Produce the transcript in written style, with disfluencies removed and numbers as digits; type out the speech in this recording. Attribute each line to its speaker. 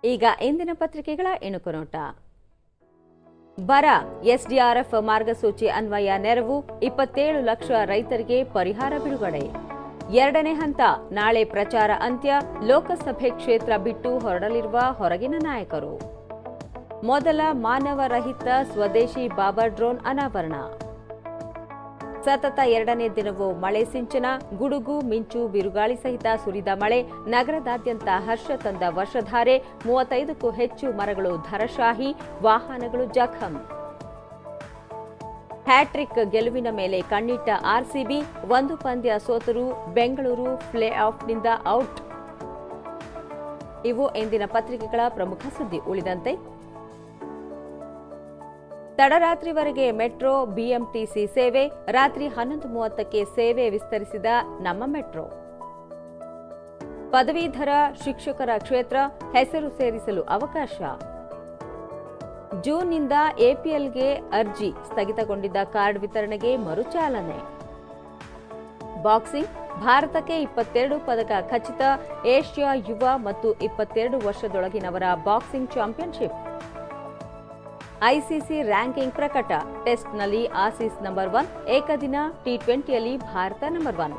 Speaker 1: ಈಗ ಇಂದಿನ ಪತ್ರಿಕೆಗಳ ಇಣುಕು ನೋಟ. ಬರ, ಎಸ್ಡಿಆರ್ಎಫ್ ಮಾರ್ಗಸೂಚಿ ಅನ್ವಯ ನೆರವು, 27 ಲಕ್ಷ ರೈತರಿಗೆ ಪರಿಹಾರ ಬಿಡುಗಡೆ. ಎರಡನೇ ಹಂತ ನಾಳೆ ಪ್ರಚಾರ ಅಂತ್ಯ, ಲೋಕಸಭೆ ಕ್ಷೇತ್ರ ಬಿಟ್ಟು ಹೊರಡಲಿರುವ ಹೊರಗಿನ ನಾಯಕರು. ಮೊದಲ ಮಾನವ ರಹಿತ ಸ್ವದೇಶಿ ಬಾಬರ್ ಡ್ರೋನ್ ಅನಾವರಣ. ಸತತ ಎರಡನೇ ದಿನವೂ ಮಳೆ ಸಿಂಚನ, ಗುಡುಗು ಮಿಂಚು ಬಿರುಗಾಳಿ ಸಹಿತ ಸುರಿದ ಮಳೆ, ನಗರದಾದ್ಯಂತ ಹರ್ಷ ತಂದ ವರ್ಷಧಾರೆ, 35ಕ್ಕೂ ಹೆಚ್ಚು ಮರಗಳು ಧರಶಾಹಿ, ವಾಹನಗಳು ಜಖಂ. ಹ್ಯಾಟ್ರಿಕ್ ಗೆಲುವಿನ ಮೇಲೆ ಕಣ್ಣಿಟ್ಟ ಆರ್ಸಿಬಿ, ಒಂದು ಪಂದ್ಯ ಸೋತರೂ ಬೆಂಗಳೂರು ಪ್ಲೇ ಆಫ್ನಿಂದ ಔಟ್. ಇವು ಇಂದಿನ ಪತ್ರಿಕೆಗಳ ಪ್ರಮುಖ ಸುದ್ದಿ. ಉಳಿದಂತೆ ತಡರಾತ್ರಿವರೆಗೆ ಮೆಟ್ರೋ ಬಿಎಂಟಿಸಿ ಸೇವೆ, ರಾತ್ರಿ 11:30ಕ್ಕೆ ಸೇವೆ ವಿಸ್ತರಿಸಿದ ನಮ್ಮ ಮೆಟ್ರೋ. ಪದವೀಧರ ಶಿಕ್ಷಕರ ಕ್ಷೇತ್ರ ಹೆಸರು ಸೇರಿಸಲು ಅವಕಾಶ. ಜೂನ್ನಿಂದ ಎಪಿಎಲ್ಗೆ ಅರ್ಜಿ, ಸ್ಥಗಿತಗೊಂಡಿದ್ದ ಕಾರ್ಡ್ ವಿತರಣೆಗೆ ಮರುಚಾಲನೆ. ಬಾಕ್ಸಿಂಗ್, ಭಾರತಕ್ಕೆ 22 ಪದಕ ಖಚಿತ, ಏಷ್ಯಾ ಯುವ ಮತ್ತು 22 ವರ್ಷದೊಳಗಿನವರ ಬಾಕ್ಸಿಂಗ್ ಚಾಂಪಿಯನ್ಶಿಪ್. ಐಸಿಸಿ ರ್ಯಾಂಕಿಂಗ್ ಪ್ರಕಟ, ಟೆಸ್ಟ್ನಲ್ಲಿ ಆಸೀಸ್ ನಂಬರ್ 1, ಏಕದಿನ ಟಿ20ಯಲ್ಲಿ ಭಾರತ ನಂಬರ್ 1.